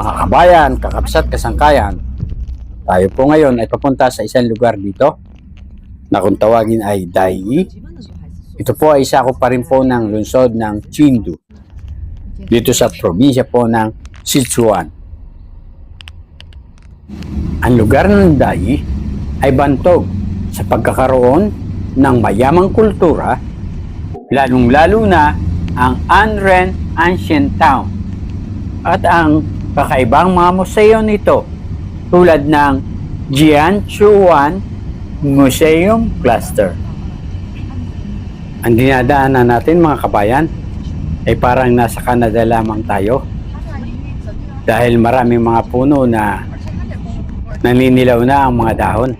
Mga kabayan, kakabsat, kasangkayan, tayo po ngayon ay papunta sa isang lugar dito na kung tawagin ay Dai. Ito po ay isa ko pa rin po ng lungsod ng Chengdu dito sa probinsya po ng Sichuan. Ang lugar ng Dai ay bantog sa pagkakaroon ng mayamang kultura, lalong-lalo na ang Anren Ancient Town at ang kakaibang mga museo nito tulad ng Jianchuan Museum Cluster. Ang dinadaanan natin mga kabayan ay parang nasa Canada lamang tayo dahil maraming mga puno na naninilaw na ang mga dahon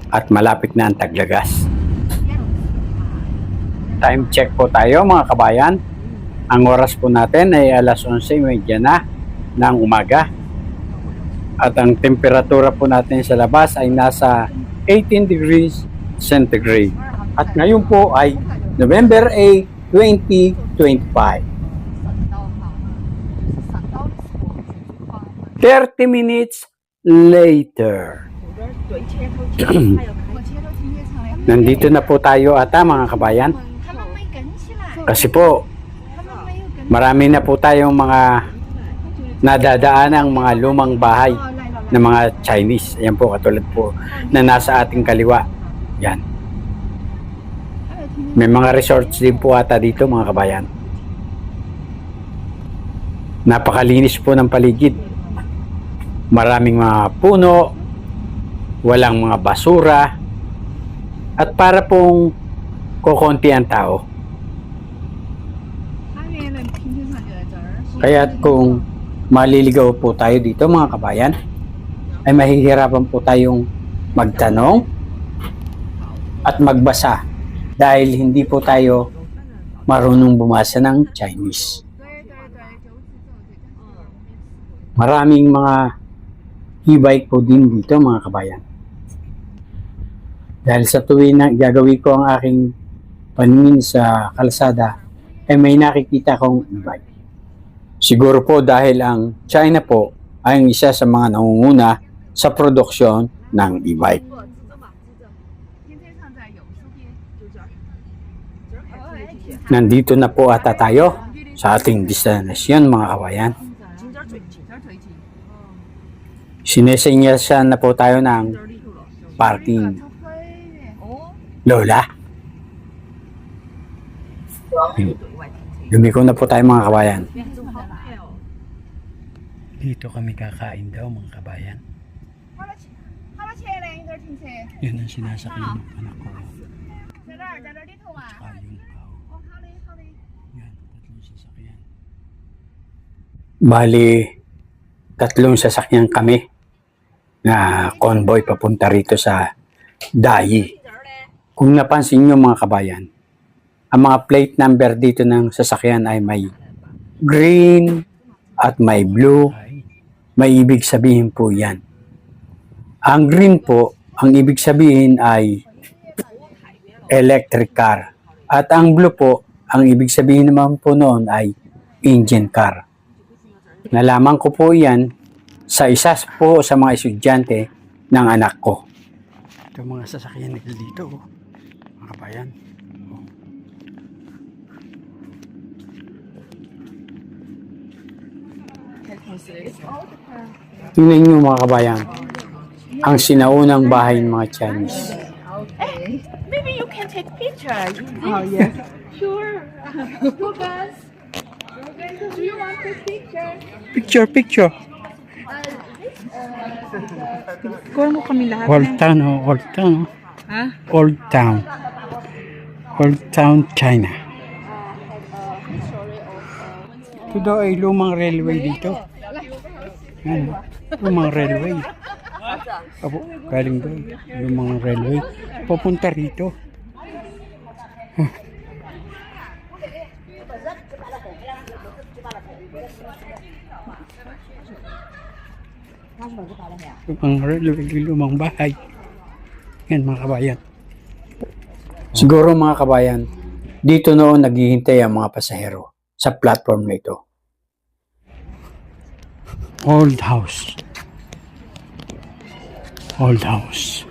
at malapit na ang taglagas. Time check po tayo mga kabayan. Ang oras po natin ay alas 11:30 na ng umaga. At ang temperatura po natin sa labas ay nasa 18 degrees centigrade. At ngayon po ay November 8, 2025. 30 minutes later. Nandito na po tayo ata mga kabayan. Kasi po, marami na po tayong mga nadadaanang mga lumang bahay ng mga Chinese. Ayan po, katulad po na nasa ating kaliwa. Yan. May mga resorts din po ata dito mga kabayan. Napakalinis po ng paligid. Maraming mga puno, walang mga basura, at para pong kukonti ang tao. Kaya kung maliligaw po tayo dito mga kabayan, ay mahihirapan po tayong magtanong at magbasa dahil hindi po tayo marunong bumasa ng Chinese. Maraming mga e-bike po din dito mga kabayan. Dahil sa tuwing na gagawin ko ang aking paningin sa kalsada, ay may nakikita kong e-bike. Siguro po dahil ang China po ay ang isa sa mga nangunguna sa produksyon ng e-bike. Nandito na po ata tayo sa ating destinasyon mga kabayan. Sinesenyasan na po tayo ng parking. Lola? Lumiko na po tayo mga kabayan. Dito kami kakain daw mga kabayan. Yan ang sinasakyan ng anak ko. Yan, tatlong sasakyan. Bali, tatlong sasakyan kami na convoy papunta rito sa Dai. Kung napansin nyo mga kabayan, ang mga plate number dito ng sasakyan ay may green at may blue. May ibig sabihin po yan. Ang green po, ang ibig sabihin ay electric car. At ang blue po, ang ibig sabihin naman po noon ay engine car. Nalaman ko po yan sa isa po sa mga estudyante ng anak ko. Ito mga sasakyan nila dito, mga kabayan. Tingnan nyo mga kabayan, ang sinaunang bahay ng mga Chinese. Maybe you can take picture. Oh, yes. Sure. Go guys. Do you want to picture? Picture. Kuha mo kami lahat Old town, old town. Ha? Old town. Old town, China. Ito daw ay lumang railway dito. Yan, lumang railway. Apo, galing doon. Lumang railway. Papunta rito. Lumang railway, lumang bahay. Yan mga kabayan. Siguro mga kabayan, dito noon naghihintay ang mga pasahero sa platform na ito. Old house. Old house.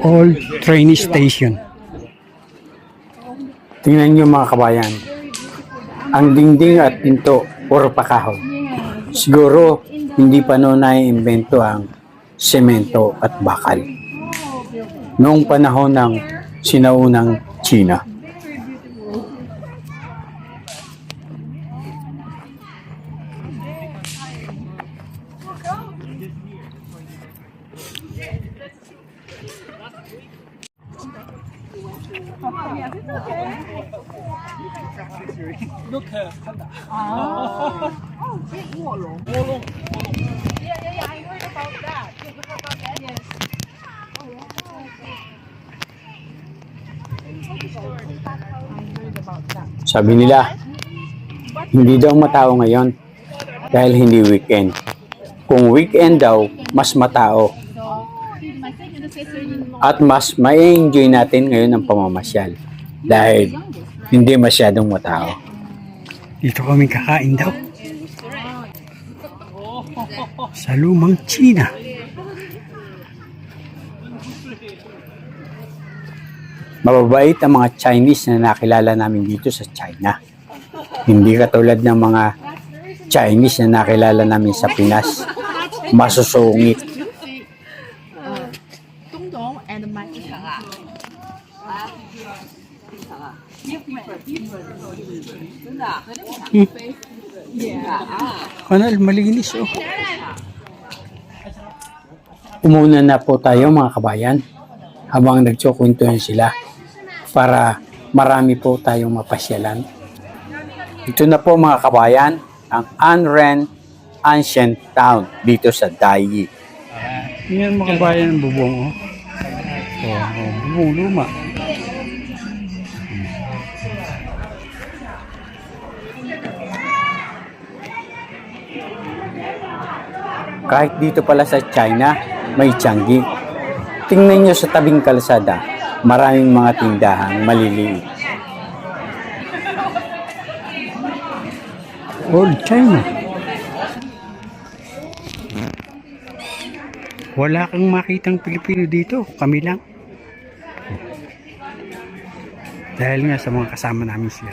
Old train station. Tingnan nyo mga kabayan. Ang dingding at pinto, puro pa kahoy. Siguro, hindi pa noon na-imbento ang semento at bakal. Noong panahon ng sinaunang China. Sabi nila, hindi daw matao ngayon dahil hindi weekend. Kung weekend daw, mas matao. At mas ma-enjoy natin ngayon ang pamamasyal dahil hindi masyadong matao. Dito kami kakain daw. Sa lumang China. Mababait ang mga Chinese na nakilala namin dito sa China. Hindi katulad ng mga Chinese na nakilala namin sa Pinas. Masusungit. Dongdong and my Kanal, malinis oh. Umuna na po tayo mga kabayan habang nagkukwentuhan sila para marami po tayong mapasyalan. Ito na po mga kabayan ang Anren Ancient Town dito sa Daiyi. Yan mga kabayan ng bubong oh. Bubong luma. Kahit dito pala sa China, may Changi. Tingnan nyo sa tabing kalsada, maraming mga tindahang maliliit. Old China. Wala kang makitang Pilipino dito, kami lang. Dahil nga sa mga kasama namin sila.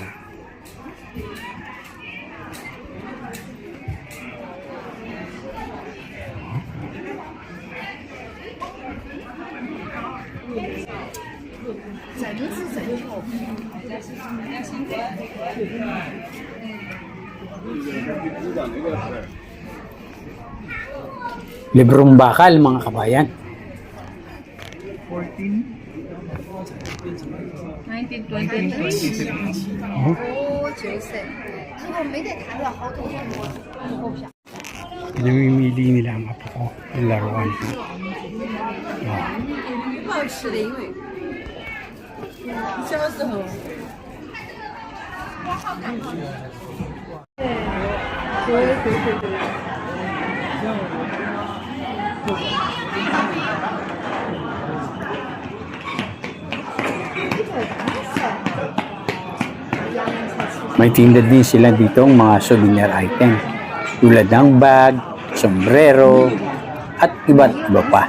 Librong bakal mga kabayan. 1923. Oh. Pinamimili nila ang apo ko ng laruan. May tinda din sila ditong mga souvenir item tulad ng bag, sombrero, at iba't iba pa.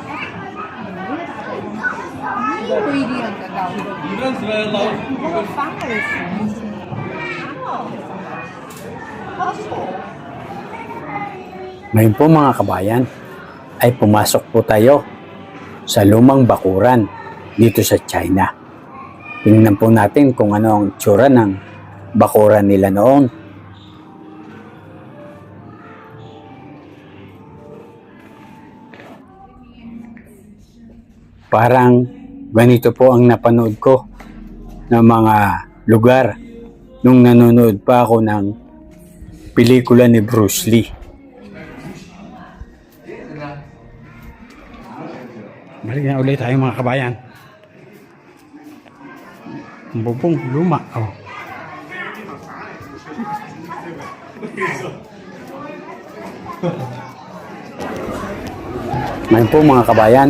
Ngayon po mga kabayan, ay pumasok po tayo sa lumang bakuran dito sa China. Tingnan po natin kung ano ang tsura ng bakuran nila noon. Parang ganito po ang napanood ko ng mga lugar nung nanonood pa ako ng pelikula ni Bruce Lee. Balik na ulit tayo mga kabayan. Ang bubong luma. Oh. Ngayon po mga kabayan,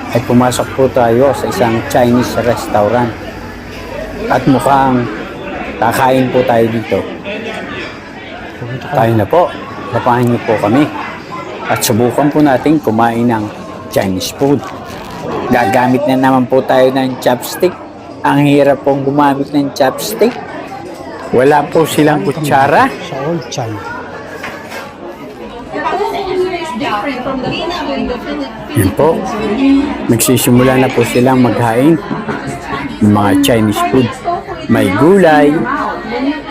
ay pumasok po tayo sa isang Chinese restaurant. At mukhang kakain po tayo dito. Tayo na po. Tapahan niyo po kami. At subukan po natin kumain ng Chinese food. Gagamit na naman po tayo ng chopstick. Ang hirap pong gumamit ng chopstick. Wala po silang kutsara. Sa old China. Yan po. Magsisimula na po silang maghain ng mga Chinese food. May gulay.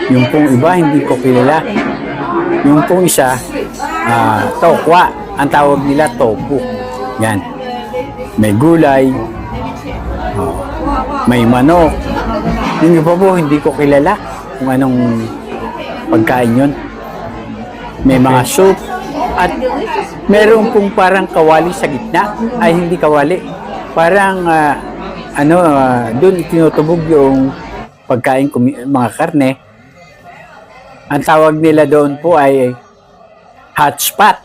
Yung pong iba hindi ko kilala. Yung pong isa, tokwa. Ang tawag nila tofu. Yan. May gulay. May manok. Yung iba po hindi ko kilala kung anong pagkain yun. May mga soup. At meron pong parang kawali sa gitna. Ay, hindi kawali. Parang, doon tinutubog yung pagkain mga karne. Ang tawag nila doon po ay hot spot.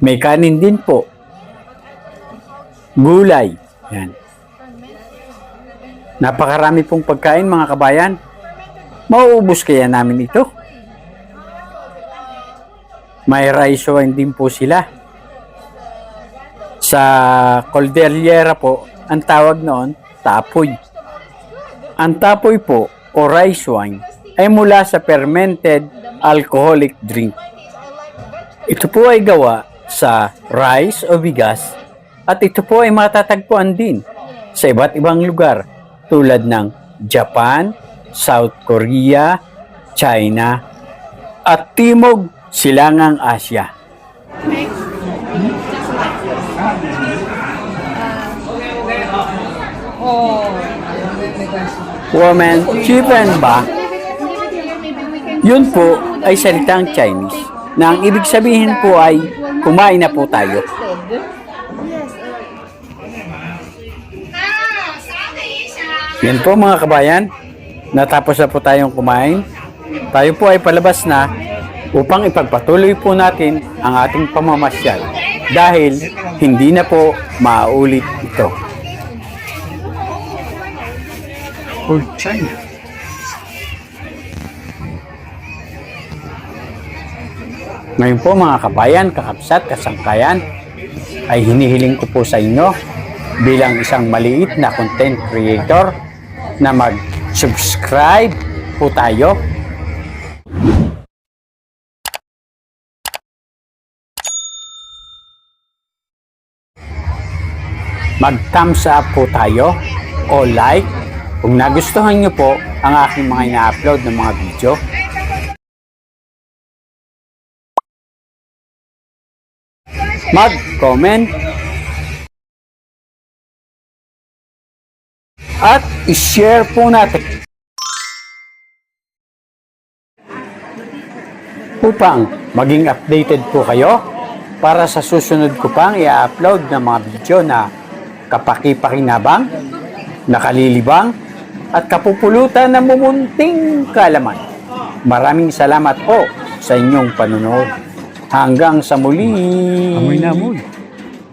May kanin din po. Gulay. Yan. Napakarami pong pagkain mga kabayan. Mauubos kaya namin ito. May rice wine din po sila. Sa Cordillera po, ang tawag noon, tapoy. Ang tapoy po, o rice wine, ay mula sa fermented alcoholic drink. Ito po ay gawa sa rice o bigas at ito po ay matatagpuan din sa iba't ibang lugar tulad ng Japan, South Korea, China at Timog Silangang Asya. Woman, chicken ba? Yun po ay salitang Chinese na ang ibig sabihin po ay kumain na po tayo. Yan po mga kabayan, natapos na po tayong kumain. Tayo po ay palabas na upang ipagpatuloy po natin ang ating pamamasyal dahil hindi na po maulit ito. Old China. Ngayon po mga kabayan, kakapsat, kasangkayan, ay hinihiling ko po sa inyo bilang isang maliit na content creator na mag-subscribe po tayo. Mag-thumbs up po tayo o like kung nagustuhan nyo po ang aking mga ina-upload ng mga video. Mag-comment at i-share po natin upang maging updated po kayo para sa susunod ko pang i-upload ng mga video na kapaki-pakinabang, nakalilibang at kapupulutan ng mumunting kalaman. Maraming salamat po sa inyong panunood. Hanggang sa muli. Amoy na amoy.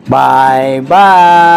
Bye-bye.